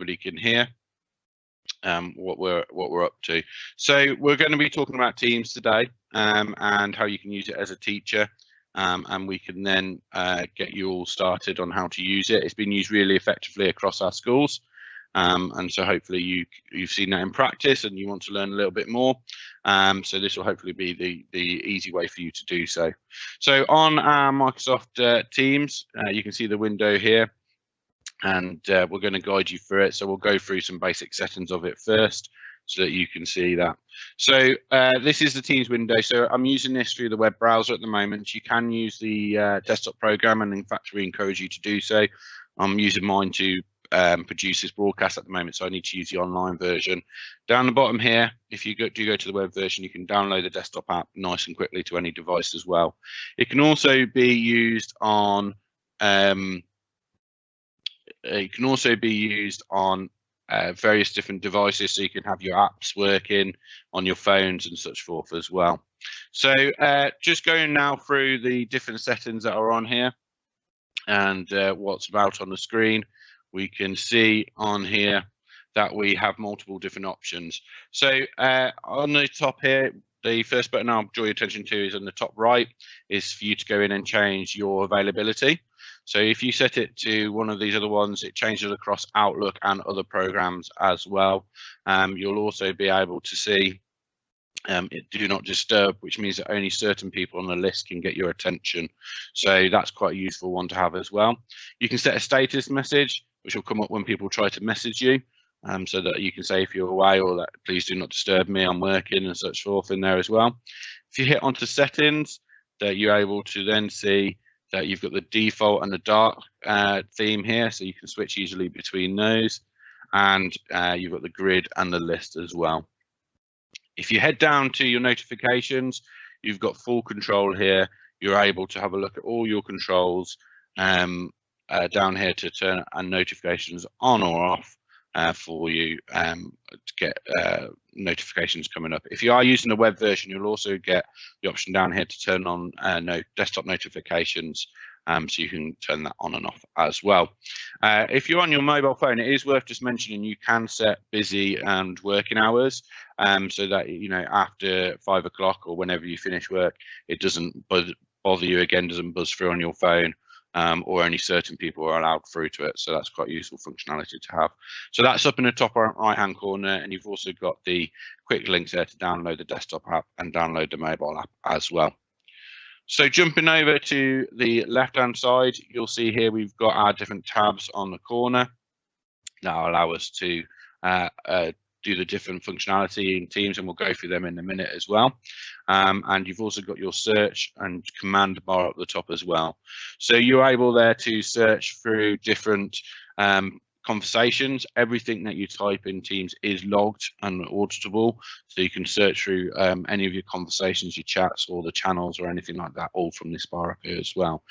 everybody can hear what we're up to. So we're going to be talking about Teams today, and how you can use it as a teacher, and we can then get you all started on how to use it. It's been used really effectively across our schools, and so hopefully you've seen that in practice and you want to learn a little bit more. So this will hopefully be the easy way for you to do so. So on our Microsoft Teams, you can see the window here, and we're going to guide you through it. So we'll go through some basic settings of it first so that you can see that. So this is the Teams window. So I'm using this through the web browser at the moment. You can use the desktop program, and in fact we encourage you to do so. I'm using mine to produce this broadcast at the moment, so I need to use the online version. Down the bottom here, if you go to the web version, you can download the desktop app nice and quickly to any device as well. It can also be used on various different devices, so you can have your apps working on your phones and such forth as well. So just going now through the different settings that are on here and what's about on the screen, we can see on here that we have multiple different options. So on the top here, the first button I'll draw your attention to is on the top right, is for you to go in and change your availability. So if you set it to one of these other ones, it changes across Outlook and other programs as well. You'll also be able to see do not disturb, which means that only certain people on the list can get your attention. So that's quite a useful one to have as well. You can set a status message, which will come up when people try to message you, so that you can say if you're away, or that please do not disturb me, I'm working, and such forth in there as well. If you hit onto settings, that you're able to then see that you've got the default and the dark theme here, so you can switch easily between those, and you've got the grid and the list as well. If you head down to your notifications, you've got full control here. You're able to have a look at all your controls down here to turn notifications on or off for you to get notifications coming up. If you are using the web version, you'll also get the option down here to turn on desktop notifications, so you can turn that on and off as well. If you're on your mobile phone, it is worth just mentioning you can set busy and working hours, so that after 5 o'clock or whenever you finish work, it doesn't bother you again, doesn't buzz through on your phone, or only certain people are allowed through to it. So that's quite useful functionality to have. So that's up in the top right hand corner, and you've also got the quick links there to download the desktop app and download the mobile app as well. So jumping over to the left hand side, you'll see here we've got our different tabs on the corner that allow us to do the different functionality in Teams, and we'll go through them in a minute as well. And you've also got your search and command bar up the top as well. So you're able there to search through different conversations. Everything that you type in Teams is logged and auditable, so you can search through any of your conversations, your chats, or the channels or anything like that, all from this bar up here as well.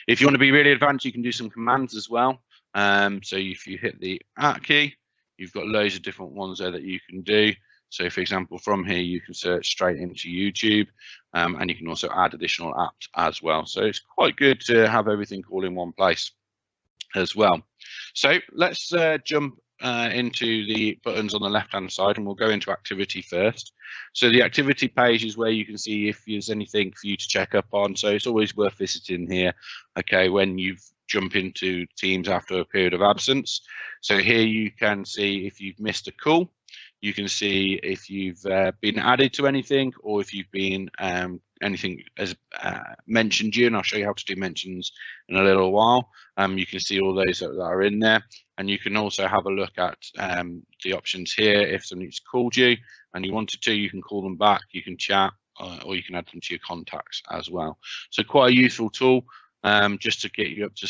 If you want to be really advanced, you can do some commands as well. So if you hit the @ key, you've got loads of different ones there that you can do. So for example, from here you can search straight into YouTube, and you can also add additional apps as well. So it's quite good to have everything all in one place as well. So let's jump into the buttons on the left hand side, and we'll go into activity first. So the activity page is where you can see if there's anything for you to check up on. So it's always worth visiting here, okay, when you've jump into Teams after a period of absence. So here you can see if you've missed a call, you can see if you've been added to anything, or if you've been anything as mentioned you, and I'll show you how to do mentions in a little while. You can see all those that are in there, and you can also have a look at the options here. If somebody's called you and you wanted to, you can call them back, you can chat, or you can add them to your contacts as well. So quite a useful tool, just to get you up to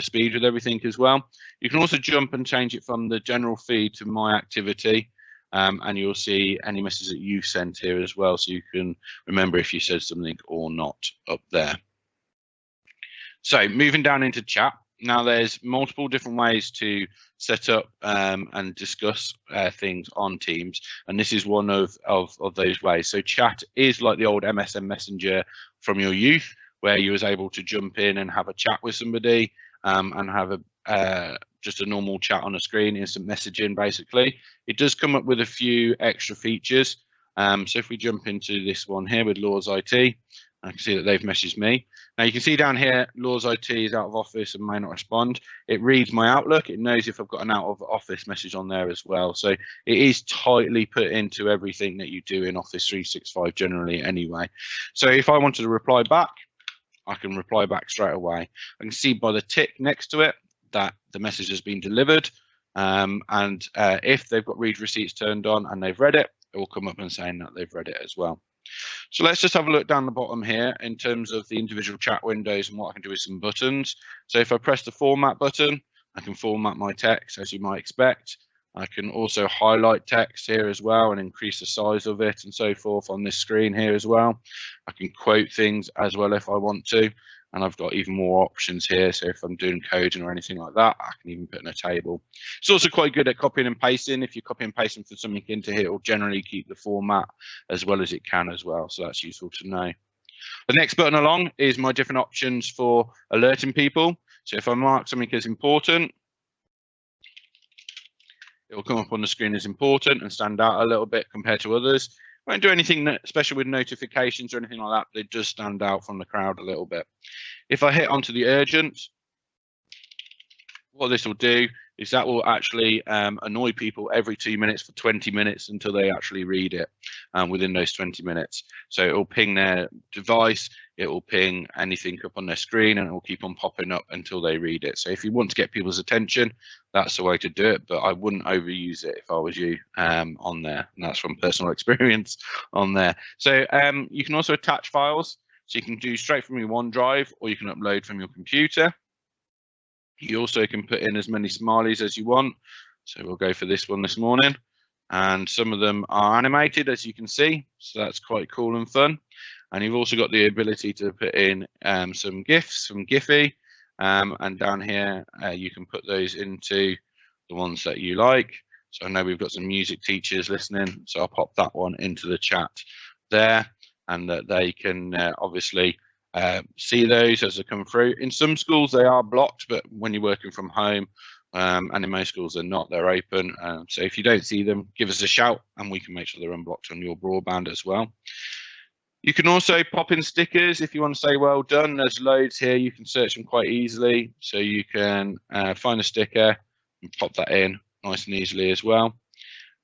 speed with everything as well. You can also jump and change it from the general feed to my activity, and you'll see any messages that you've sent here as well, so you can remember if you said something or not up there. So moving down into chat, now there's multiple different ways to set up and discuss things on Teams, and this is one of those ways. So chat is like the old MSN Messenger from your youth, where you was able to jump in and have a chat with somebody, and have just a normal chat on a screen, instant messaging basically. It does come up with a few extra features. So if we jump into this one here with Laws IT, I can see that they've messaged me. Now you can see down here, Laws IT is out of office and may not respond. It reads my Outlook. It knows if I've got an out of office message on there as well. So it is tightly put into everything that you do in Office 365 generally anyway. So if I wanted to reply back, I can reply back straight away. I can see by the tick next to it that the message has been delivered. If they've got read receipts turned on and they've read it, it will come up and saying that they've read it as well. So let's just have a look down the bottom here in terms of the individual chat windows and what I can do with some buttons. So if I press the format button, I can format my text as you might expect. I can also highlight text here as well and increase the size of it and so forth on this screen here as well. I can quote things as well if I want to. And I've got even more options here. So if I'm doing coding or anything like that, I can even put in a table. It's also quite good at copying and pasting. If you copy and pasting from something into here, it will generally keep the format as well as it can as well. So that's useful to know. The next button along is my different options for alerting people. So if I mark something as important, it will come up on the screen as important and stand out a little bit compared to others. I won't do anything special with notifications or anything like that. They just stand out from the crowd a little bit. If I hit onto the urgent, what this will do is that will actually annoy people every 2 minutes for 20 minutes until they actually read it within those 20 minutes. So it will ping their device, it will ping anything up on their screen, and it will keep on popping up until they read it. So if you want to get people's attention, that's the way to do it, but I wouldn't overuse it if I was you on there. And that's from personal experience on there. So you can also attach files. So you can do straight from your OneDrive or you can upload from your computer. You also can put in as many smileys as you want. So we'll go for this one this morning. And some of them are animated, as you can see. So that's quite cool and fun. And you've also got the ability to put in some GIFs from Giphy. And down here, you can put those into the ones that you like. So I know we've got some music teachers listening. So I'll pop that one into the chat there. And that they can obviously see those as they come through. In some schools they are blocked, but when you're working from home, and in most schools they're not, they're open. So if you don't see them, give us a shout and we can make sure they're unblocked on your broadband as well. You can also pop in stickers if you want to say well done. There's loads here, you can search them quite easily. So you can find a sticker and pop that in nice and easily as well.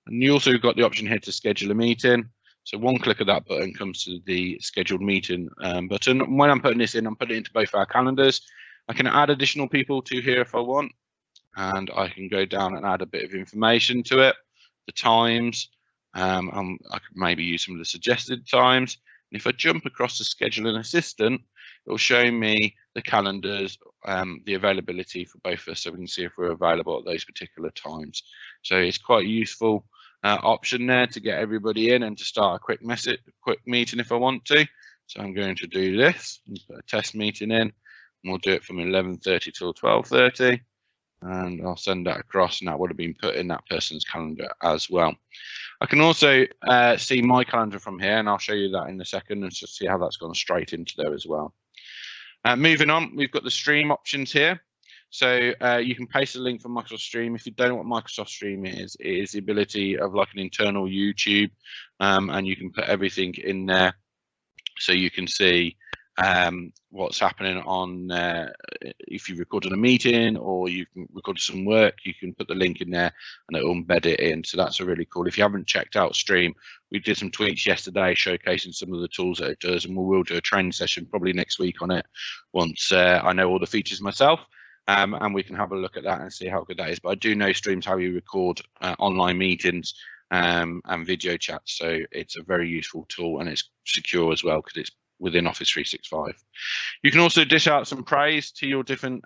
And you also got the option here to schedule a meeting. So one click of that button comes to the scheduled meeting button. When I'm putting this in, I'm putting it into both our calendars. I can add additional people to here if I want, and I can go down and add a bit of information to it, the times, I could maybe use some of the suggested times. And if I jump across to scheduling assistant, it will show me the calendars, the availability for both of us, so we can see if we're available at those particular times. So it's quite useful option there to get everybody in and to start a quick meeting if I want to. So I'm going to do this and put a test meeting in, and we'll do it from 11:30 till 12:30, and I'll send that across, and that would have been put in that person's calendar as well. I can also see my calendar from here, and I'll show you that in a second and just see how that's gone straight into there as well. Moving on, we've got the stream options here. So you can paste a link from Microsoft Stream. If you don't know what Microsoft Stream is, it is the ability of like an internal YouTube, and you can put everything in there so you can see what's happening on if you recorded a meeting or you can record some work, you can put the link in there and it'll embed it in. So that's a really cool. If you haven't checked out Stream, we did some tweets yesterday showcasing some of the tools that it does, and we will do a training session probably next week on it once I know all the features myself. And we can have a look at that and see how good that is. But I do know Stream's how you record online meetings and video chats. So it's a very useful tool, and it's secure as well because it's within Office 365. You can also dish out some praise to your different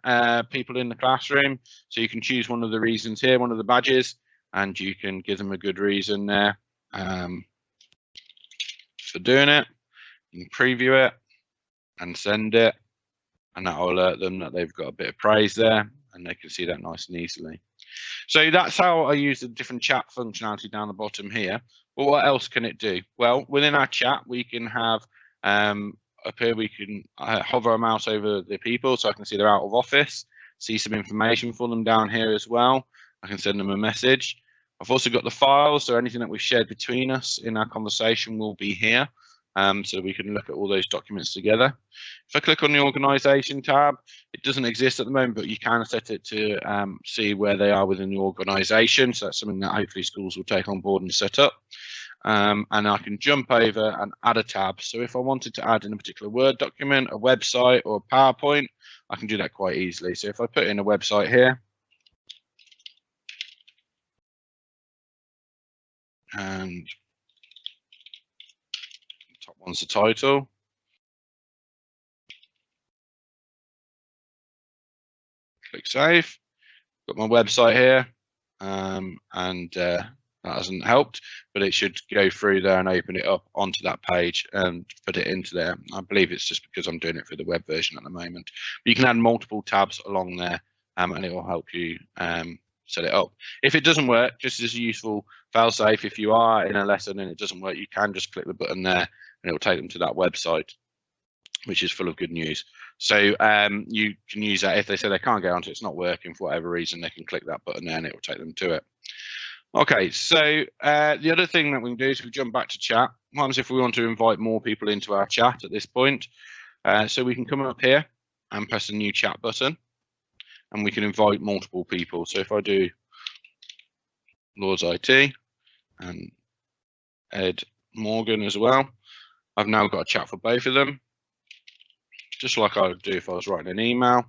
people in the classroom. So you can choose one of the reasons here, one of the badges, and you can give them a good reason there for doing it. You can preview it and send it, and that will alert them that they've got a bit of praise there, and they can see that nice and easily. So that's how I use the different chat functionality down the bottom here. But what else can it do? Well, within our chat, we can have up here, we can hover a mouse over the people so I can see they're out of office. see some information for them down here as well. I can send them a message. I've also got the files, so anything that we've shared between us in our conversation will be here, so we can look at all those documents together. If I click on the organisation tab, it doesn't exist at the moment, but you can set it to see where they are within the organisation. So that's something that hopefully schools will take on board and set up. And I can jump over and add a tab. So if I wanted to add in a particular Word document, a website or a PowerPoint, I can do that quite easily. So if I put in a website here, and top one's the title. Click save. Got my website here, and that hasn't helped, but it should go through there and open it up onto that page and put it into there. I believe it's just because I'm doing it for the web version at the moment. But you can add multiple tabs along there, and it will help you set it up. If it doesn't work, just as a useful fail-safe, if you are in a lesson and it doesn't work, you can just click the button there and it will take them to that website, which is full of good news. So you can use that if they say they can't get onto it, it's not working for whatever reason, they can click that button there and it will take them to it. Okay, so the other thing that we can do is we jump back to chat. What happens if we want to invite more people into our chat at this point? So we can come up here and press the new chat button, and we can invite multiple people. So if I do Lords IT and Ed Morgan as well, I've now got a chat for both of them, just like I would do if I was writing an email,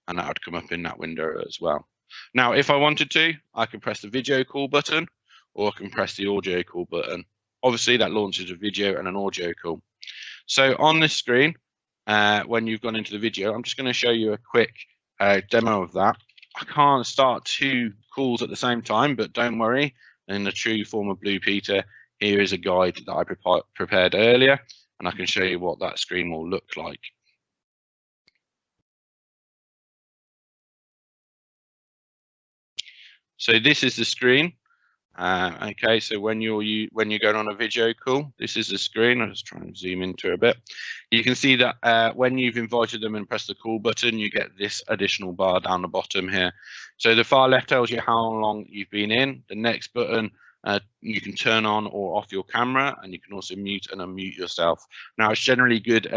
and that would come up in that window as well. Now, if I wanted to, I can press the video call button, or I can press the audio call button. Obviously, that launches a video and an audio call. So on this screen, when you've gone into the video, I'm just going to show you a quick demo of that. I can't start two calls at the same time, but don't worry. In the true form of Blue Peter, here is a guide that I prepared earlier, and I can show you what that screen will look like. So this is the screen. Okay, so when you're going on a video call, this is the screen. I'll just try and zoom into it a bit. You can see that when you've invited them and press the call button, you get this additional bar down the bottom here. So the far left tells you how long you've been in. The next button, you can turn on or off your camera, and you can also mute and unmute yourself. Now, it's generally good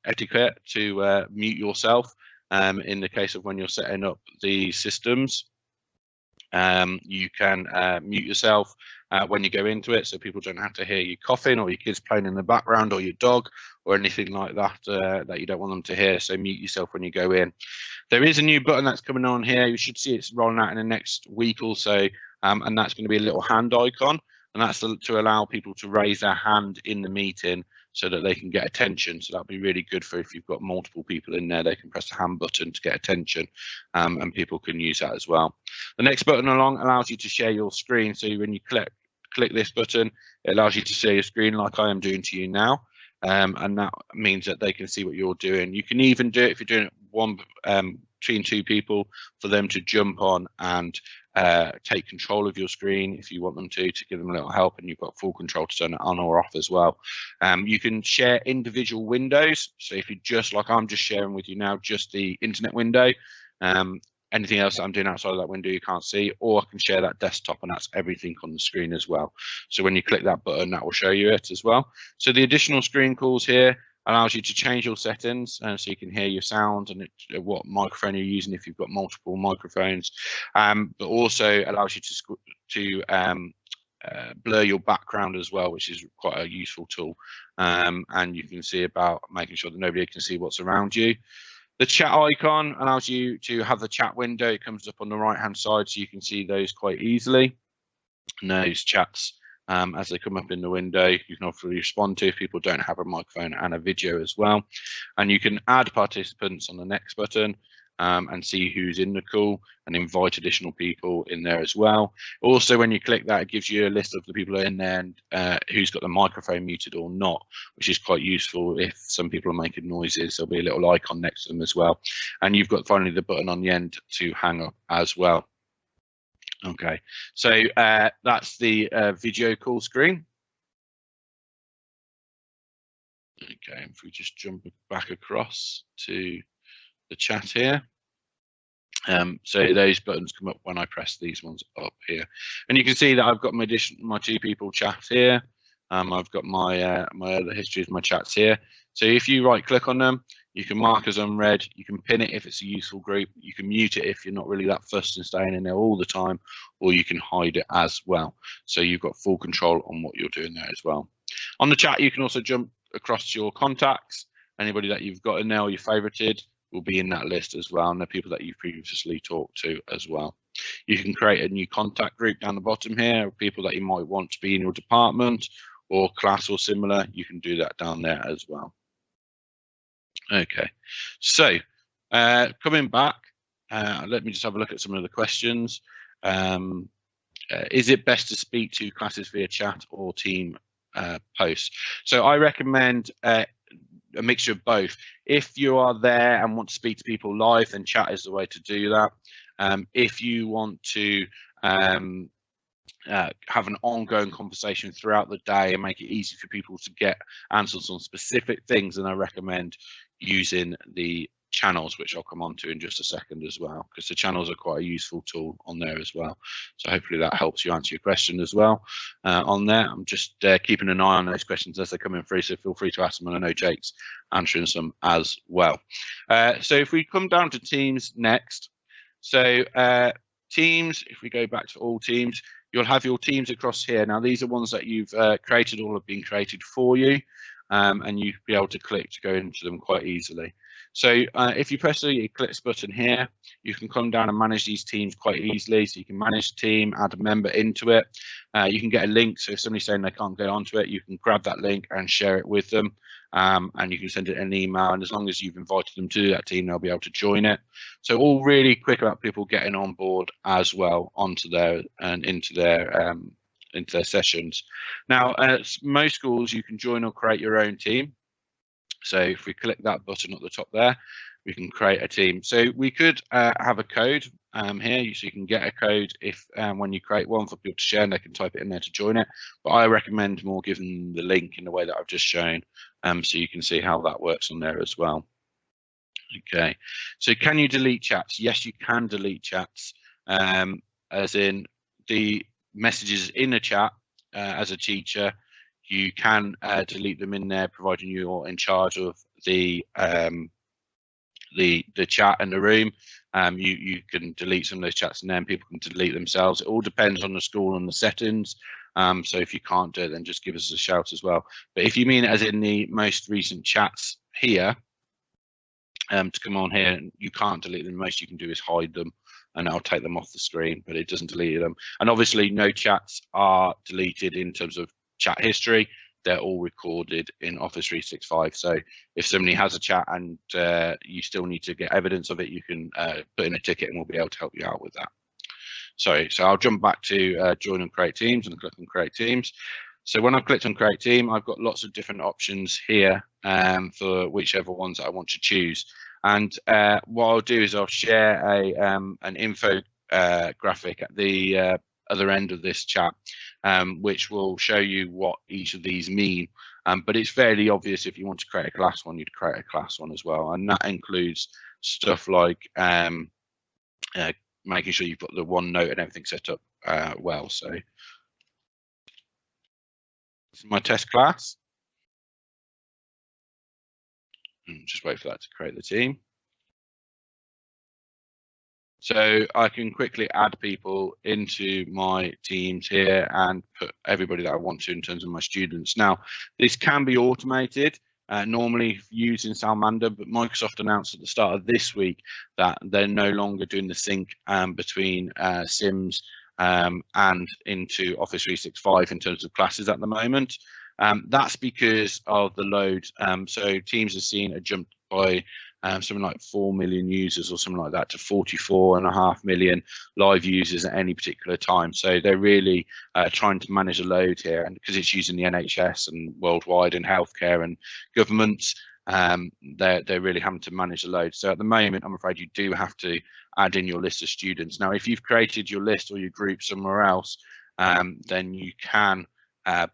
etiquette to mute yourself in the case of when you're setting up the systems. You can mute yourself when you go into it, so people don't have to hear you coughing or your kids playing in the background or your dog or anything like that that you don't want them to hear. So mute yourself when you go in. There is a new button that's coming on here. You should see it's rolling out in the next week or so, and that's going to be a little hand icon, and that's to allow people to raise their hand in the meeting so that they can get attention. So that'll be really good for if you've got multiple people in there, they can press the hand button to get attention, and people can use that as well. The next button along allows you to share your screen. So when you click this button, it allows you to share your screen like I am doing to you now. And that means that they can see what you're doing. You can even do it if you're doing it between two people, for them to jump on and take control of your screen if you want them to give them a little help, and you've got full control to turn it on or off as well. You can share individual windows. So if you just, like I'm just sharing with you now, just the internet window, anything else that I'm doing outside of that window you can't see, or I can share that desktop, and that's everything on the screen as well. So when you click that button, that will show you it as well. So the additional screen calls here allows you to change your settings, so you can hear your sound and what microphone you're using if you've got multiple microphones, but also allows you to blur your background as well, which is quite a useful tool, and you can see about making sure that nobody can see what's around you. The chat icon allows you to have the chat window. It comes up on the right hand side, so you can see those quite easily. And those chats, as they come up in the window, you can obviously respond to if people don't have a microphone and a video as well. And you can add participants on the next button, and see who's in the call and invite additional people in there as well. Also, when you click that, it gives you a list of the people in there and who's got the microphone muted or not, which is quite useful if some people are making noises. There'll be a little icon next to them as well. And you've got finally the button on the end to hang up as well. Okay, so that's the video call screen. Okay, if we just jump back across to the chat here. So those buttons come up when I press these ones up here, and you can see that I've got my two people chat here. I've got my my other histories, my chats here. So if you right click on them, you can mark as unread. You can pin it if it's a useful group. You can mute it if you're not really that fussed and staying in there all the time, or you can hide it as well. So you've got full control on what you're doing there as well. On the chat, you can also jump across to your contacts. Anybody that you've got in there or you favorited will be in that list as well, and the people that you've previously talked to as well. You can create a new contact group down the bottom here, people that you might want to be in your department or class or similar. You can do that down there as well. Okay, so coming back, let me just have a look at some of the questions. Is it best to speak to classes via chat or team posts? So I recommend a mixture of both. If you are there and want to speak to people live, then chat is the way to do that. If you want to have an ongoing conversation throughout the day and make it easy for people to get answers on specific things, then I recommend using the channels, which I'll come on to in just a second as well, because the channels are quite a useful tool on there as well. So hopefully that helps you answer your question as well on there. I'm just keeping an eye on those questions as they're coming through, so feel free to ask them, and I know Jake's answering some as well. So if we come down to Teams next, so Teams, if we go back to all teams, you'll have your teams across here. Now these are ones that you've created or have been created for you, and you'll be able to click to go into them quite easily. So if you press the Eclipse button here, you can come down and manage these teams quite easily. So you can manage the team, add a member into it. You can get a link. So if somebody's saying they can't get onto it, you can grab that link and share it with them. And you can send it an email. And as long as you've invited them to that team, they'll be able to join it. So all really quick about people getting on board as well onto their and into their sessions. Now, at most schools, you can join or create your own team. So if we click that button at the top there, we can create a team. So we could have a code here, so you can get a code if when you create one for people to share, and they can type it in there to join it. But I recommend more giving the link in the way that I've just shown, so you can see how that works on there as well. Okay, so can you delete chats? Yes, you can delete chats, as in the messages in a chat as a teacher. You can delete them in there, providing you're in charge of the chat and the room. You can delete some of those chats, and then people can delete themselves. It all depends on the school and the settings. So if you can't do it, then just give us a shout as well. But if you mean as in the most recent chats here, to come on here, you can't delete them. The most you can do is hide them, and I'll take them off the screen, but it doesn't delete them. And obviously no chats are deleted in terms of chat history. They're all recorded in Office 365. So if somebody has a chat and you still need to get evidence of it, you can put in a ticket and we'll be able to help you out with that. So I'll jump back to join and create teams and click on create teams. So when I've clicked on create team, I've got lots of different options here for whichever ones I want to choose. And what I'll do is I'll share an info graphic at the other end of this chat, which will show you what each of these mean. But it's fairly obvious if you want to create a class one, you'd create a class one as well. And that includes stuff like making sure you've got the OneNote and everything set up well. So this is my test class. Just wait for that to create the team. So I can quickly add people into my teams here and put everybody that I want to in terms of my students. Now, this can be automated, normally using Salamander, but Microsoft announced at the start of this week that they're no longer doing the sync between Sims and into Office 365 in terms of classes at the moment. That's because of the load. So Teams has seen a jump by something like 4 million users or something like that to 44.5 million live users at any particular time. So they're really trying to manage a load here, and because it's using the NHS and worldwide and healthcare and governments, they're really having to manage the load. So at the moment, I'm afraid you do have to add in your list of students. Now, if you've created your list or your group somewhere else, then you can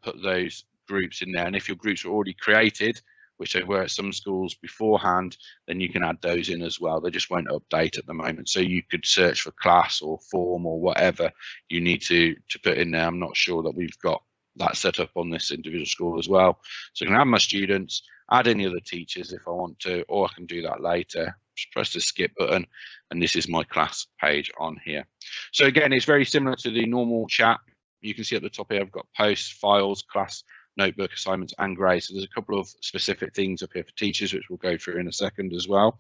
put those groups in there. And if your groups are already created, which they were at some schools beforehand, then you can add those in as well. They just won't update at the moment. So you could search for class or form or whatever you need to put in there. I'm not sure that we've got that set up on this individual school as well. So I can add my students, add any other teachers if I want to, or I can do that later. Just press the skip button, and this is my class page on here. So again, it's very similar to the normal chat. You can see at the top here, I've got posts, files, class, notebook, assignments, and grades. So there's a couple of specific things up here for teachers, which we'll go through in a second as well.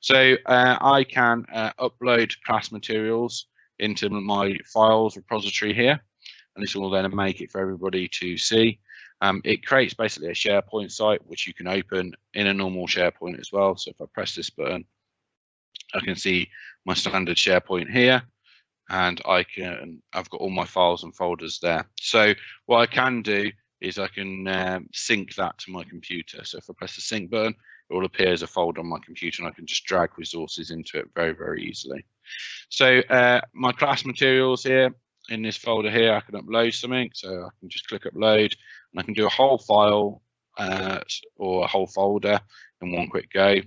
So I can upload class materials into my files repository here, and this will then make it for everybody to see. It creates basically a SharePoint site, which you can open in a normal SharePoint as well. So if I press this button, I can see my standard SharePoint here, and I've got all my files and folders there. So what I can do is I can sync that to my computer. So if I press the sync button, it will appear as a folder on my computer, and I can just drag resources into it very, very easily. So my class materials here, in this folder here, I can upload something. So I can just click upload, and I can do a whole file or a whole folder in one quick go.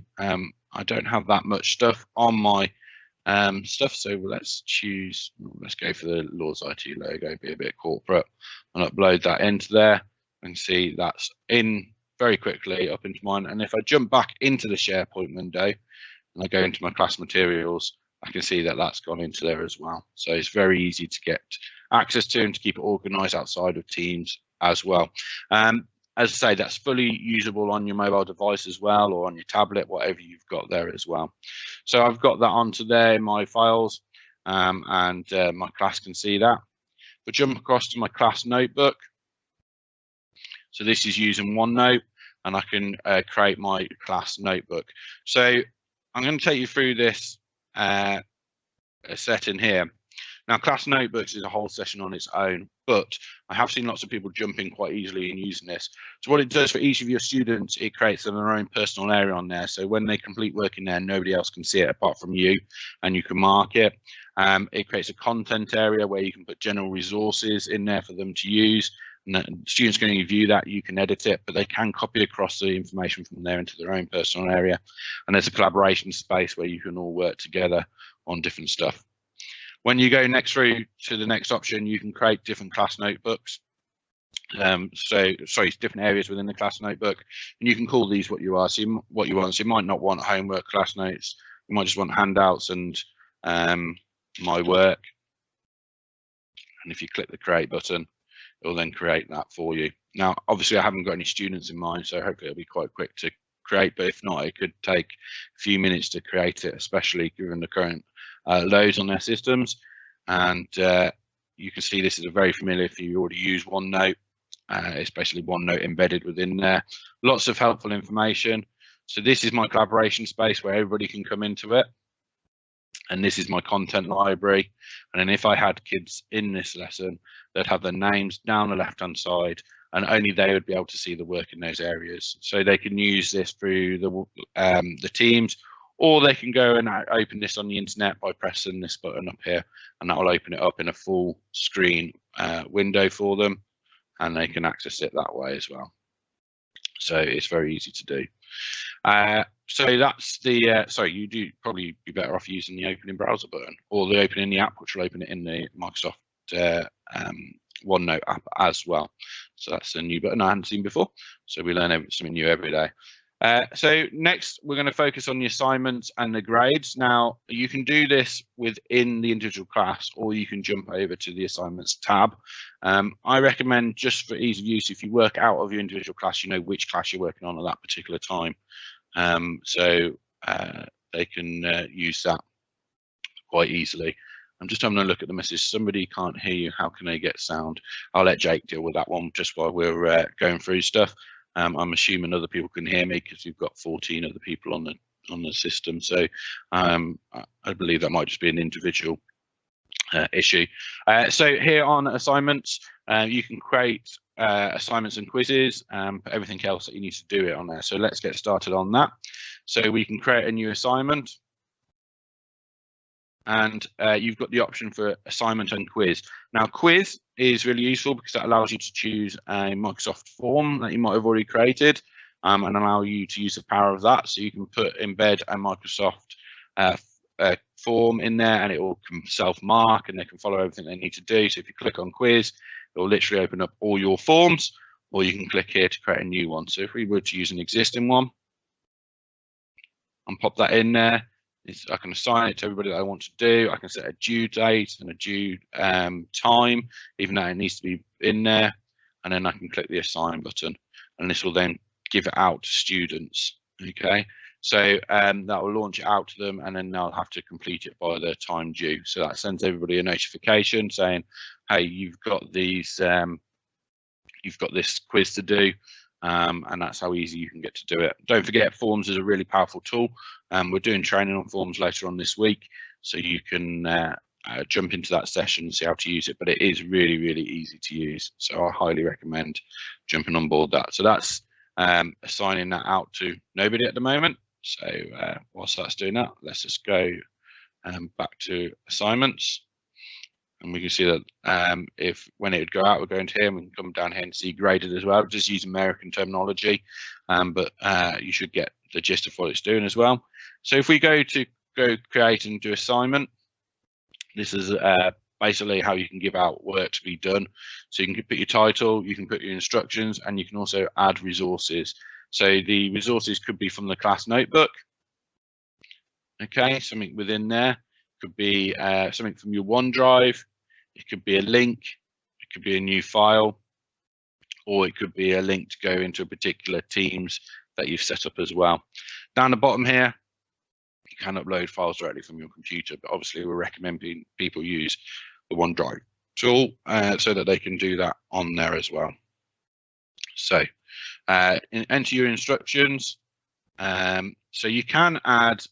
I don't have that much stuff on my stuff, so let's go for the Lords IT logo, be a bit corporate, and upload that into there, and see that's in very quickly up into mine. And if I jump back into the SharePoint window and I go into my class materials, I can see that that's gone into there as well. So it's very easy to get access to and to keep it organized outside of Teams as well. As I say, that's fully usable on your mobile device as well, or on your tablet, whatever you've got there as well. So I've got that onto there in my files, and my class can see that. But jump across to my class notebook. So this is using OneNote, and I can create my class notebook. So I'm going to take you through this setting here. Now, class notebooks is a whole session on its own, but I have seen lots of people jump in quite easily and using this. So what it does for each of your students, it creates their own personal area on there. So when they complete work in there, nobody else can see it apart from you, and you can mark it. It creates a content area where you can put general resources in there for them to use. And students can view that, you can edit it, but they can copy across the information from there into their own personal area. And there's a collaboration space where you can all work together on different stuff. When you go next through to the next option, you can create different class notebooks. Different areas within the class notebook, and you can call these what you are. So what you want. So you might not want homework, class notes. You might just want handouts and my work. And if you click the create button, it will then create that for you. Now, obviously, I haven't got any students in mind, so hopefully it'll be quite quick to create. But if not, it could take a few minutes to create it, especially given the current loads on their systems. And you can see this is a very familiar if you already use OneNote. It's basically OneNote embedded within there. Lots of helpful information. So this is my collaboration space where everybody can come into it. And this is my content library. And then if I had kids in this lesson, they'd have their names down the left-hand side, and only they would be able to see the work in those areas. So they can use this through the Teams, or they can go and open this on the internet by pressing this button up here, and that will open it up in a full screen window for them, and they can access it that way as well. So it's very easy to do. So that's the, you do probably be better off using the opening browser button, or the open in the app, which will open it in the Microsoft OneNote app as well. So that's a new button I hadn't seen before. So we learn something new every day. So next, we're going to focus on the assignments and the grades. Now, you can do this within the individual class, or you can jump over to the assignments tab. I recommend, just for ease of use, if you work out of your individual class, you know which class you're working on at that particular time. So they can use that quite easily. I'm just having a look at the message. Somebody can't hear you. How can they get sound? I'll let Jake deal with that one just while we're going through stuff. I'm assuming other people can hear me because you've got 14 other people on the system. So I believe that might just be an individual issue. So here on assignments, you can create assignments and quizzes, but everything else that you need to do it on there. So let's get started on that. So we can create a new assignment. And you've got the option for assignment and quiz. Now, quiz is really useful because that allows you to choose a Microsoft form that you might have already created. and allow you to use the power of that. So you can embed a Microsoft form in there, and it will self-mark, and they can follow everything they need to do. So if you click on quiz, it will literally open up all your forms, or you can click here to create a new one. So if we were to use an existing one and pop that in there, I can assign it to everybody that I want to do. I can set a due date and a due time, even though it needs to be in there. And then I can click the assign button, and this will then give it out to students. Okay, so that will launch it out to them, and then they'll have to complete it by the time due. So that sends everybody a notification saying, hey, you've got these, you've got this quiz to do. And that's how easy you can get to do it. Don't forget, Forms is a really powerful tool. We're doing training on Forms later on this week, so you can jump into that session and see how to use it. But it is really, really easy to use. So I highly recommend jumping on board that. So that's assigning that out to nobody at the moment. So whilst that's doing that, let's just go back to assignments. And we can see that if when it would go out, we're going to here, and we can come down here and see graded as well. Just use American terminology, but you should get the gist of what it's doing as well. So if we go create and do assignment, this is basically how you can give out work to be done. So you can put your title, you can put your instructions, and you can also add resources. So the resources could be from the class notebook. Okay, something within there. Could be something from your OneDrive, it could be a link, it could be a new file, or it could be a link to go into a particular Teams that you've set up as well. Down the bottom here, you can upload files directly from your computer, but obviously we're recommending people use the OneDrive tool so that they can do that on there as well. So enter your instructions. So you can add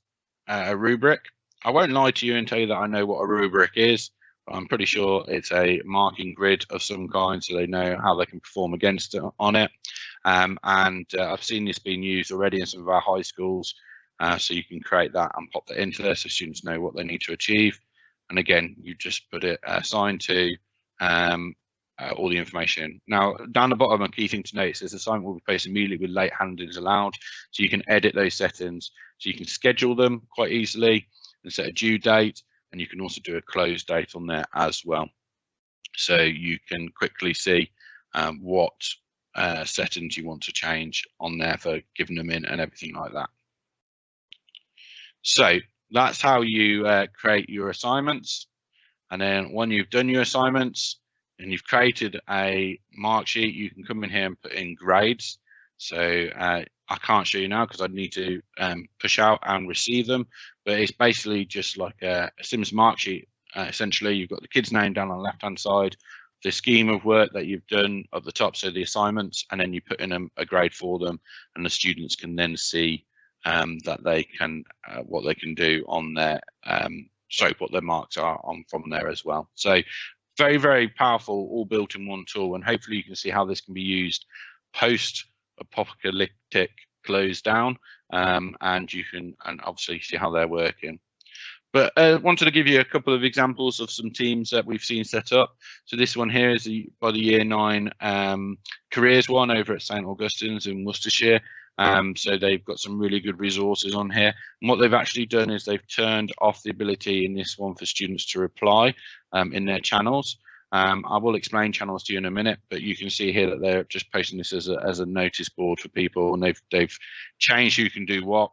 a rubric. I won't lie to you and tell you that I know what a rubric is, but I'm pretty sure it's a marking grid of some kind, so they know how they can perform against it on it. And I've seen this being used already in some of our high schools, so you can create that and pop that into there so students know what they need to achieve. And again, you just put it assigned to all the information. Now, down the bottom, a key thing to note, it says assignment will be placed immediately with late handings allowed, so you can edit those settings, so you can schedule them quite easily and set a due date, and you can also do a close date on there as well. So you can quickly see what settings you want to change on there for giving them in and everything like that. So that's how you create your assignments. And then when you've done your assignments and you've created a mark sheet, you can come in here and put in grades. So I can't show you now because I'd need to push out and receive them, but it's basically just like a Sims mark sheet. Essentially, you've got the kid's name down on the left-hand side, the scheme of work that you've done at the top, so the assignments, and then you put in a grade for them, and the students can then see that they can what they can do on their what their marks are on from there as well. So very, very powerful, all built in one tool, and hopefully you can see how this can be used post-apocalyptic close down, and you can obviously see how they're working. But I wanted to give you a couple of examples of some teams that we've seen set up. So this one here is by the Year 9 careers one over at St Augustine's in Worcestershire. So they've got some really good resources on here. And what they've actually done is they've turned off the ability in this one for students to reply in their channels. I will explain channels to you in a minute, but you can see here that they're just posting this as a notice board for people, and they've changed who can do what.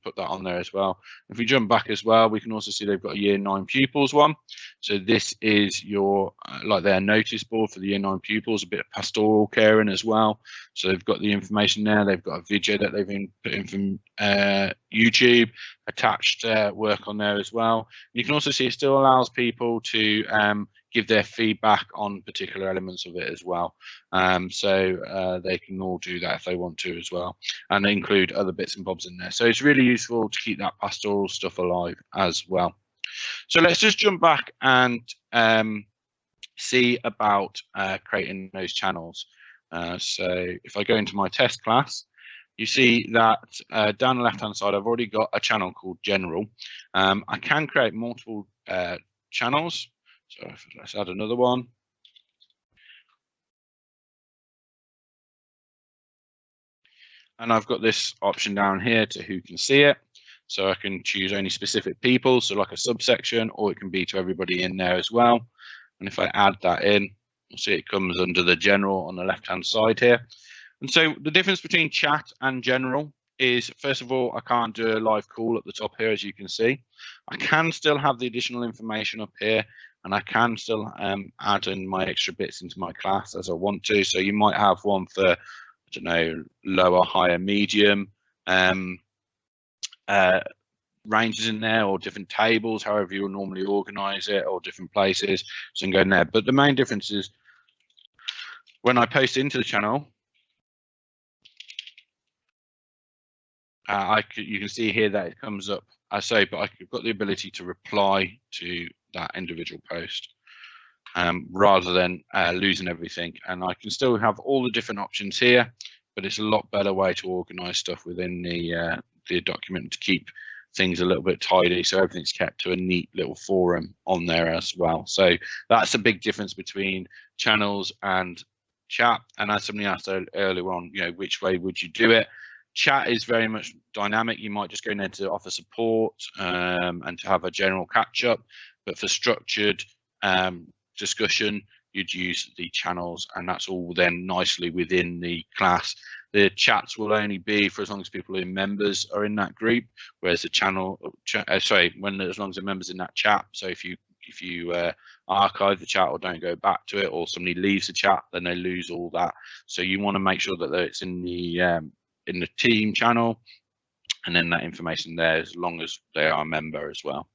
Put that on there as well. If we jump back as well, we can also see they've got a Year 9 pupils one. So this is your like their notice board for the Year 9 pupils, a bit of pastoral caring as well. So they've got the information there. They've got a video that they've put in from YouTube, attached work on there as well. You can also see it still allows people to give their feedback on particular elements of it as well. So they can all do that if they want to as well, and they include other bits and bobs in there. So it's really useful to keep that pastoral stuff alive as well. So let's just jump back and see about creating those channels. So if I go into my test class, you see that down the left-hand side, I've already got a channel called General. I can create multiple channels. So let's add another one. And I've got this option down here to who can see it. So I can choose only specific people, so like a subsection, or it can be to everybody in there as well. And if I add that in, you'll see it comes under the general on the left-hand side here. And so the difference between chat and general is, first of all, I can't do a live call at the top here, as you can see. I can still have the additional information up here, and I can still add in my extra bits into my class as I want to. So you might have one for, I don't know, lower, higher, medium, ranges in there, or different tables, however you would normally organize it, or different places, so you can go in there. But the main difference is when I post into the channel, you can see here that it comes up as so, but I've got the ability to reply to that individual post rather than losing everything. And I can still have all the different options here, but it's a lot better way to organize stuff within the document to keep things a little bit tidy, so everything's kept to a neat little forum on there as well. So that's a big difference between channels and chat. And as somebody asked earlier on, you know, which way would you do it? Chat is very much dynamic. You might just go in there to offer support and to have a general catch up, but for structured discussion, you'd use the channels, and that's all then nicely within the class. The chats will only be for as long as people who are members are in that group, whereas the channel, as long as the members in that chat. So if you archive the chat or don't go back to it, or somebody leaves the chat, then they lose all that. So you want to make sure that it's in the team channel, and then that information there as long as they are a member as well.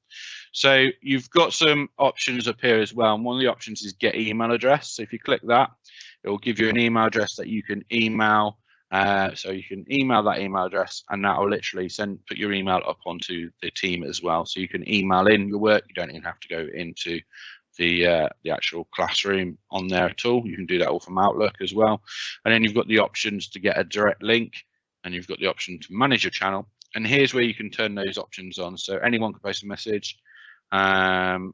So you've got some options up here as well, and one of the options is get email address. So if you click that, it will give you an email address that you can email. So you can email that email address, and that will literally put your email up onto the team as well. So you can email in your work. You don't even have to go into the actual classroom on there at all. You can do that all from Outlook as well. And then you've got the options to get a direct link, and you've got the option to manage your channel. And here's where you can turn those options on. So anyone can post a message, and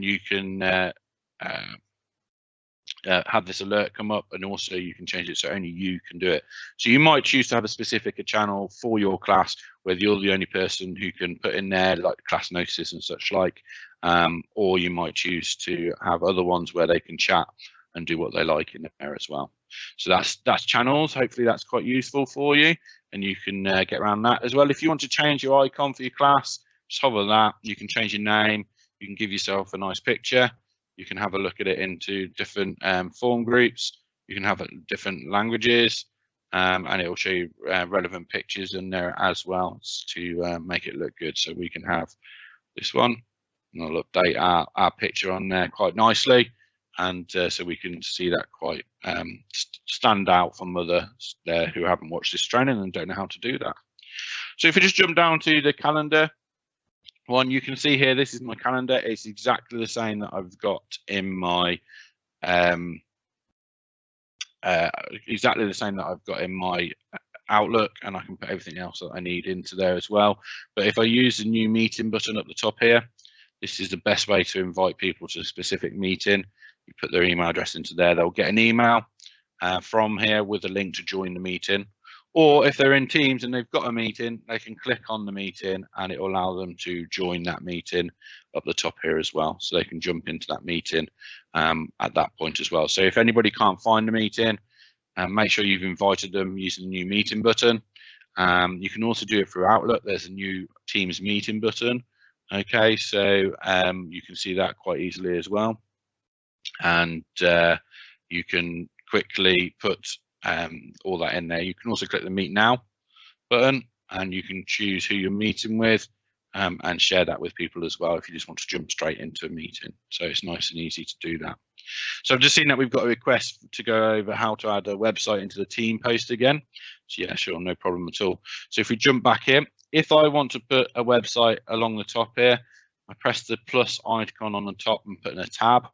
you can have this alert come up, and also you can change it so only you can do it. So you might choose to have a specific channel for your class where you're the only person who can put in there, like class notices and such like, or you might choose to have other ones where they can chat and do what they like in there as well. So that's channels. Hopefully that's quite useful for you, and you can get around that as well. If you want to change your icon for your class, just hover that. You can change your name. You can give yourself a nice picture. You can have a look at it into different form groups. You can have it in different languages, and it will show you relevant pictures in there as well to make it look good. So we can have this one, and I'll update our picture on there quite nicely. And so we can see that quite stand out from others there who haven't watched this training and don't know how to do that. So if you just jump down to the calendar one, you can see here, this is my calendar. It's exactly the same that I've got in my exactly the same that I've got in my Outlook, and I can put everything else that I need into there as well. But if I use the new meeting button at the top here, this is the best way to invite people to a specific meeting. You put their email address into there, they'll get an email from here with a link to join the meeting. Or if they're in Teams and they've got a meeting, they can click on the meeting and it will allow them to join that meeting up the top here as well. So they can jump into that meeting at that point as well. So if anybody can't find the meeting, make sure you've invited them using the new meeting button. You can also do it through Outlook. There's a new Teams meeting button. Okay, so you can see that quite easily as well. And you can quickly put all that in there. You can also click the Meet Now button, and you can choose who you're meeting with and share that with people as well if you just want to jump straight into a meeting. So it's nice and easy to do that. So I've just seen that we've got a request to go over how to add a website into the team post again. So yeah, sure, no problem at all. So if we jump back here, if I want to put a website along the top here, I press the plus icon on the top and put in a tab.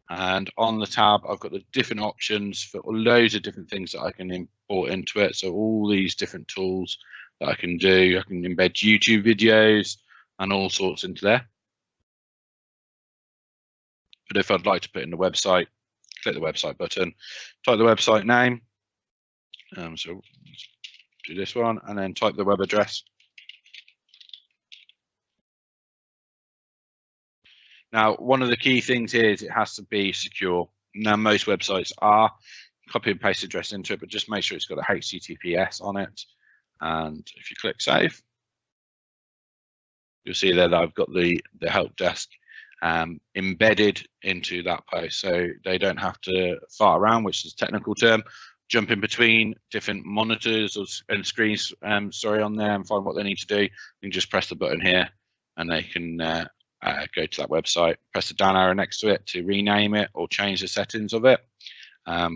And on the tab, I've got the different options for loads of different things that I can import into it. So all these different tools that I can do. I can embed YouTube videos and all sorts into there. But if I'd like to put in the website, click the website button, type the website name. So let's do this one, and then type the web address. Now, one of the key things here is it has to be secure. Now, most websites are. Copy and paste address into it, but just make sure it's got a HTTPS on it. And if you click save, you'll see there that I've got the help desk embedded into that post, so they don't have to fart around, which is a technical term, jump in between different monitors and screens on there and find what they need to do. You can just press the button here and they can go to that website, press the down arrow next to it to rename it or change the settings of it,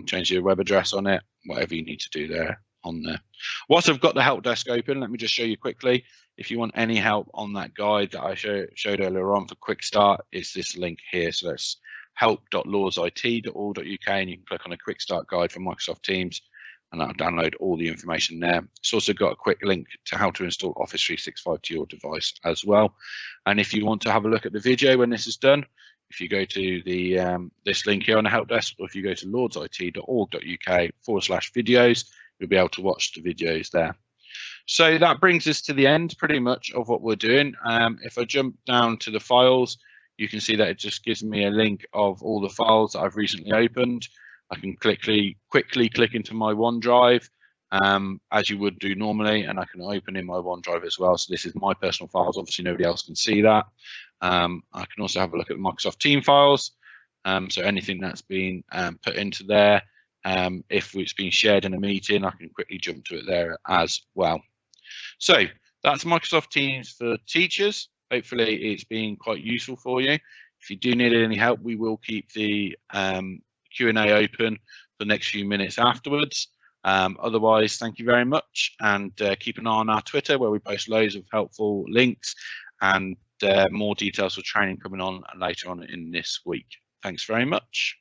change your web address on it, whatever you need to do there on there. Whilst I've got the help desk open, let me just show you quickly. If you want any help on that guide that I showed earlier on for Quick Start, it's this link here. So that's help.lordsit.org.uk, and you can click on a Quick Start guide for Microsoft Teams, and that'll download all the information there. It's also got a quick link to how to install Office 365 to your device as well. And if you want to have a look at the video when this is done, if you go to the this link here on the help desk, or if you go to lordsit.org.uk/videos, you'll be able to watch the videos there. So that brings us to the end pretty much of what we're doing. If I jump down to the files, you can see that it just gives me a link of all the files that I've recently opened. I can quickly click into my OneDrive as you would do normally, and I can open in my OneDrive as well. So this is my personal files. Obviously, nobody else can see that. I can also have a look at the Microsoft Team files. So anything that's been put into there, if it's been shared in a meeting, I can quickly jump to it there as well. So that's Microsoft Teams for teachers. Hopefully it's been quite useful for you. If you do need any help, we will keep the Q&A open for the next few minutes afterwards. Otherwise, thank you very much, and keep an eye on our Twitter, where we post loads of helpful links and more details for training coming on later on in this week. Thanks very much.